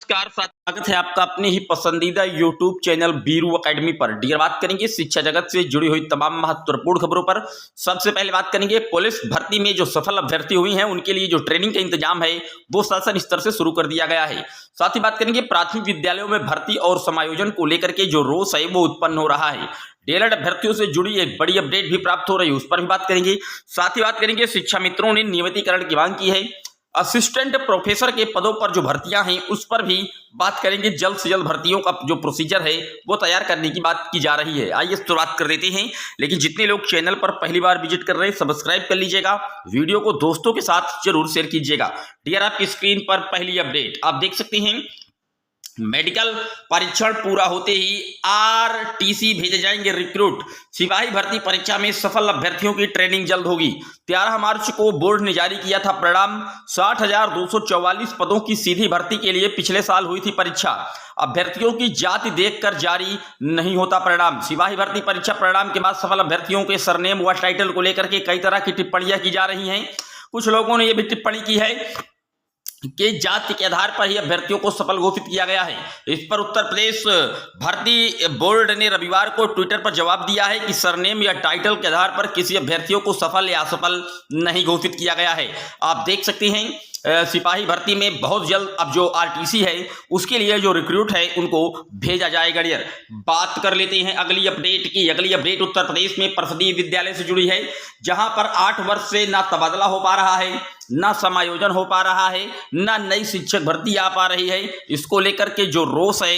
नमस्कार, स्वागत है आपका अपने ही पसंदीदा YouTube चैनल बीरू एकेडमी पर। डियर, बात करेंगे शिक्षा जगत से जुड़ी हुई तमाम महत्वपूर्ण खबरों पर। सबसे पहले बात करेंगे पुलिस भर्ती में जो सफल अभ्यर्थी हुई हैं उनके लिए जो ट्रेनिंग का इंतजाम है वो शासन स्तर से शुरू कर दिया गया है। साथ ही बात करेंगे प्राथमिक विद्यालयों में भर्ती और समायोजन को लेकर के जो रोष है वो उत्पन्न हो रहा है। डीएलएड अभ्यर्थियों से जुड़ी एक बड़ी अपडेट भी प्राप्त हो रही है, उस पर भी बात करेंगे। साथ ही बात करेंगे शिक्षा मित्रों ने नियमितीकरण की मांग की है। असिस्टेंट प्रोफेसर के पदों पर जो भर्तियां हैं उस पर भी बात करेंगे। जल्द से जल्द भर्तियों का जो प्रोसीजर है वो तैयार करने की बात की जा रही है। आइए शुरुआत कर देते हैं, लेकिन जितने लोग चैनल पर पहली बार विजिट कर रहे हैं सब्सक्राइब कर लीजिएगा, वीडियो को दोस्तों के साथ जरूर शेयर कीजिएगा। डियर, आपकी स्क्रीन पर पहली अपडेट आप देख सकते हैं। मेडिकल परीक्षण पूरा होते ही आरटीसी भेजे जाएंगे रिक्रूट। सिपाही भर्ती परीक्षा में सफल अभ्यर्थियों की ट्रेनिंग जल्द होगी। 13 मार्च को बोर्ड ने जारी किया था परिणाम। 60,244 पदों की सीधी भर्ती के लिए पिछले साल हुई थी परीक्षा। अभ्यर्थियों की जाति देखकर जारी नहीं होता परिणाम। सिपाही भर्ती परीक्षा परिणाम के बाद सफल अभ्यर्थियों के सरनेम व टाइटल को लेकर के कई तरह की टिप्पणियां की जा रही हैं। कुछ लोगों ने यह भी टिप्पणी की है कि जाति के आधार पर ही अभ्यर्थियों को सफल घोषित किया गया है। इस पर उत्तर प्रदेश भर्ती बोर्ड ने रविवार को ट्विटर पर जवाब दिया है कि सरनेम या टाइटल के आधार पर किसी अभ्यर्थियों को सफल या असफल नहीं घोषित किया गया है। आप देख सकते हैं सिपाही भर्ती में बहुत जल्द अब जो आरटीसी है उसके लिए जो रिक्रूट है उनको भेजा जाएगा। डियर, बात कर लेते हैं अगली अपडेट की। अगली अपडेट उत्तर प्रदेश में परिषदीय विद्यालय से जुड़ी है, जहां पर 8 वर्ष से ना तबादला हो पा रहा है, ना समायोजन हो पा रहा है, ना नई शिक्षक भर्ती आ पा रही है। इसको लेकर के जो रोष है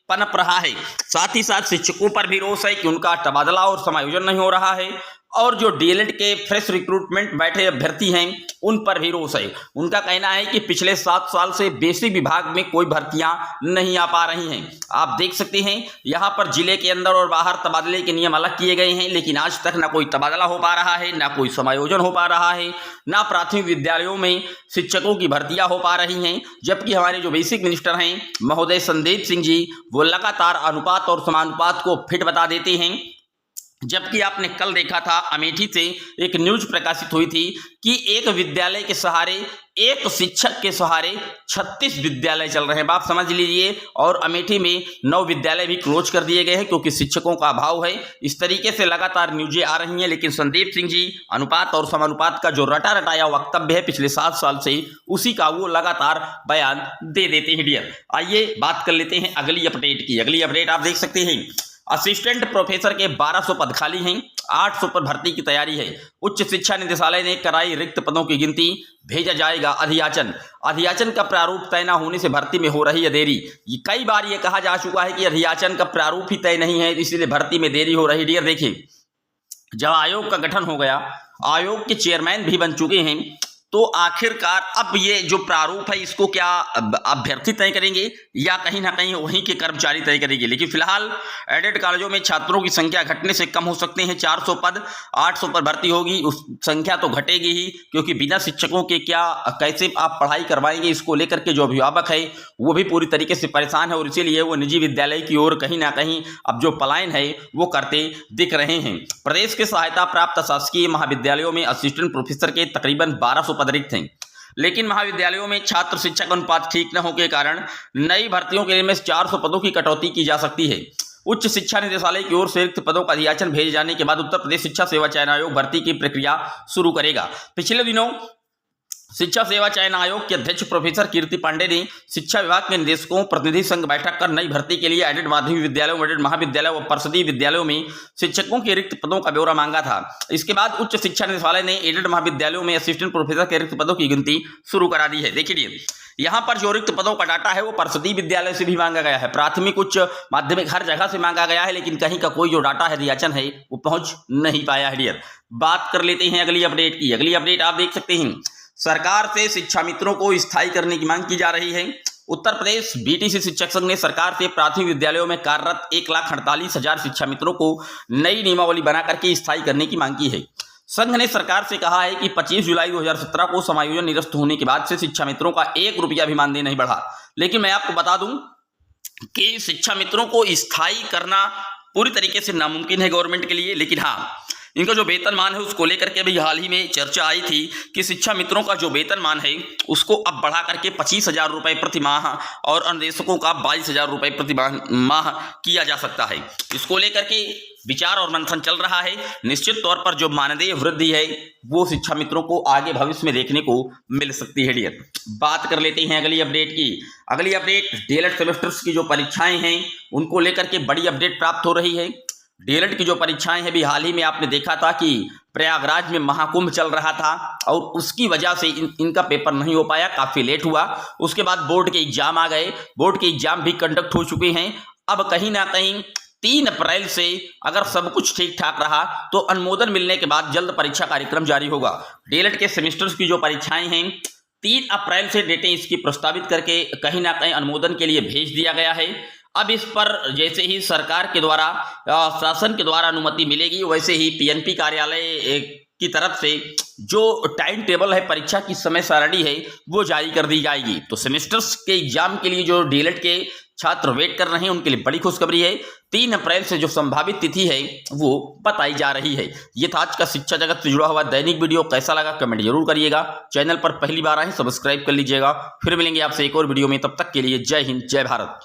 पनप रहा है। साथ ही साथ शिक्षकों पर भी रोष है कि उनका तबादला और समायोजन नहीं हो रहा है, और जो डीएलएड के फ्रेश रिक्रूटमेंट बैठे अभ्यर्थी हैं उन पर भी रोष है। उनका कहना है कि पिछले 7 साल से बेसिक विभाग में कोई भर्तियां नहीं आ पा रही हैं। आप देख सकते हैं यहां पर जिले के अंदर और बाहर तबादले के नियम अलग किए गए हैं, लेकिन आज तक ना कोई तबादला हो पा रहा है, ना कोई समायोजन हो पा रहा है, ना प्राथमिक विद्यालयों में शिक्षकों की भर्तियां हो पा रही हैं। जबकि हमारे जो बेसिक मिनिस्टर हैं महोदय संदीप सिंह जी वो लगातार अनुपात और समानुपात को फिट बता देते हैं। जबकि आपने कल देखा था अमेठी से एक न्यूज प्रकाशित हुई थी कि एक विद्यालय के सहारे, एक शिक्षक के सहारे 36 विद्यालय चल रहे हैं। आप समझ लीजिए, और अमेठी में 9 विद्यालय भी क्लोज कर दिए गए हैं क्योंकि शिक्षकों का अभाव है। इस तरीके से लगातार न्यूजें आ रही हैं, लेकिन संदीप सिंह जी अनुपात और समानुपात का जो रटा रटाया वक्तव्य है पिछले 7 साल से, उसी का वो लगातार बयान दे देते हैं। डियर, आइए बात कर लेते हैं अगली अपडेट की। अगली अपडेट आप देख सकते हैं, असिस्टेंट प्रोफेसर के 1200 पद खाली हैं, 800 पर भर्ती की तैयारी है। उच्च शिक्षा निदेशालय ने कराई रिक्त पदों की गिनती, भेजा जाएगा अधियाचन। अधियाचन का प्रारूप तय न होने से भर्ती में हो रही है देरी। ये कई बार ये कहा जा चुका है कि अधियाचन का प्रारूप ही तय नहीं है, इसलिए भर्ती में देरी हो रही है। डियर, देखिए, जब आयोग का गठन हो गया, आयोग के चेयरमैन भी बन चुके हैं, तो आखिरकार अब ये जो प्रारूप है इसको क्या अभ्यर्थी तय करेंगे या कहीं ना कहीं वहीं के कर्मचारी तय करेंगे। लेकिन फिलहाल एडेड कॉलेजों में छात्रों की संख्या घटने से कम हो सकते हैं। 400 पद 800 पर भर्ती होगी, उस संख्या तो घटेगी ही, क्योंकि बिना शिक्षकों के क्या कैसे आप पढ़ाई करवाएंगे, इसको लेकर के जो अभिभावक है वो भी पूरी तरीके से परेशान है, और इसीलिए वो निजी विद्यालय की ओर कहीं ना कहीं अब जो पलायन है वो करते दिख रहे हैं। प्रदेश के सहायता प्राप्त शासकीय महाविद्यालयों में असिस्टेंट प्रोफेसर के तकरीबन 1200 पद रिक्त हैं, लेकिन महाविद्यालयों में छात्र शिक्षक अनुपात ठीक न होने के कारण नई भर्तियों के लिए में 400 पदों की कटौती की जा सकती है। उच्च शिक्षा निदेशालय की ओर से रिक्त पदों का अधियाचन भेजे जाने के बाद उत्तर प्रदेश शिक्षा सेवा चयन आयोग भर्ती की प्रक्रिया शुरू करेगा। पिछले दिनों शिक्षा सेवा चयन आयोग के अध्यक्ष प्रोफेसर कीर्ति पांडे ने शिक्षा विभाग के निदेशकों प्रतिनिधि संघ बैठक कर नई भर्ती के लिए एडेड माध्यमिक विद्यालयों, एडेड महाविद्यालय व परिषदीय विद्यालयों में शिक्षकों के रिक्त पदों का ब्यौरा मांगा था। इसके बाद उच्च शिक्षा निदेशालय ने एडेड महाविद्यालयों में असिस्टेंट प्रोफेसर के रिक्त पदों की गिनती शुरू करा दी है। देखिए, यहाँ पर जो रिक्त पदों का डाटा है वो परिषदीय विद्यालय से भी मांगा गया है, प्राथमिक उच्च माध्यमिक हर जगह से मांगा गया है, लेकिन कहीं का कोई जो डाटा है अधियाचन है वो पहुंच नहीं पाया है। डियर, बात कर लेते हैं अगली अपडेट की। अगली अपडेट आप देख सकते हैं, सरकार से शिक्षा मित्रों को स्थायी करने की मांग की जा रही है। उत्तर प्रदेश बीटीसी शिक्षक संघ ने सरकार से प्राथमिक विद्यालयों में कार्यरत 1,48,000 शिक्षा मित्रों को नई नियमावली बना करके स्थायी करने की मांग की है। संघ ने सरकार से कहा है कि 25 जुलाई 2017 को समायोजन निरस्त होने के बाद से शिक्षा मित्रों का 1 रुपया भी मानदेय नहीं बढ़ा। लेकिन मैं आपको बता दूं कि शिक्षा मित्रों को स्थायी करना पूरी तरीके से नामुमकिन है गवर्नमेंट के लिए, लेकिन हाँ, इनका जो वेतनमान है उसको लेकर के भी हाल ही में चर्चा आई थी कि शिक्षा मित्रों का जो वेतनमान है उसको अब बढ़ा करके 25,000 रुपये प्रति माह और अन्वेषकों का 22,000 रुपये प्रति माह किया जा सकता है। इसको लेकर के विचार और मंथन चल रहा है। निश्चित तौर पर जो मानदेय वृद्धि है वो शिक्षा मित्रों को आगे भविष्य में देखने को मिल सकती है। डियर, बात कर लेते हैं अगली अपडेट की। अगली अपडेट डीएलएड सेमेस्टर्स की जो परीक्षाएं हैं उनको लेकर के बड़ी अपडेट प्राप्त हो रही है। डीएलएड की जो परीक्षाएं हैं भी हाल ही में आपने देखा था कि प्रयागराज में महाकुंभ चल रहा था और उसकी वजह से इनका पेपर नहीं हो पाया, काफी लेट हुआ। उसके बाद बोर्ड के एग्जाम आ गए, बोर्ड के एग्जाम भी कंडक्ट हो चुके हैं। अब कहीं ना कहीं 3 अप्रैल से अगर सब कुछ ठीक ठाक रहा तो अनुमोदन मिलने के बाद जल्द परीक्षा कार्यक्रम जारी होगा। डीएलएड के सेमेस्टर्स की जो परीक्षाएं हैं 3 अप्रैल से डेटें इसकी प्रस्तावित करके कहीं ना कहीं अनुमोदन के लिए भेज दिया गया है। अब इस पर जैसे ही सरकार के द्वारा शासन के द्वारा अनुमति मिलेगी वैसे ही पीएनपी कार्यालय की तरफ से जो टाइम टेबल है, परीक्षा की समय सारणी है वो जारी कर दी जाएगी। तो सेमेस्टर्स के एग्जाम के लिए जो डीएलएड के छात्र वेट कर रहे हैं उनके लिए बड़ी खुशखबरी है। 3 अप्रैल से जो संभावित तिथि है वो बताई जा रही है। ये था आज का शिक्षा जगत से जुड़ा हुआ दैनिक वीडियो। कैसा लगा कमेंट जरूर करिएगा। चैनल पर पहली बार आए सब्सक्राइब कर लीजिएगा। फिर मिलेंगे आपसे एक और वीडियो में, तब तक के लिए जय हिंद जय भारत।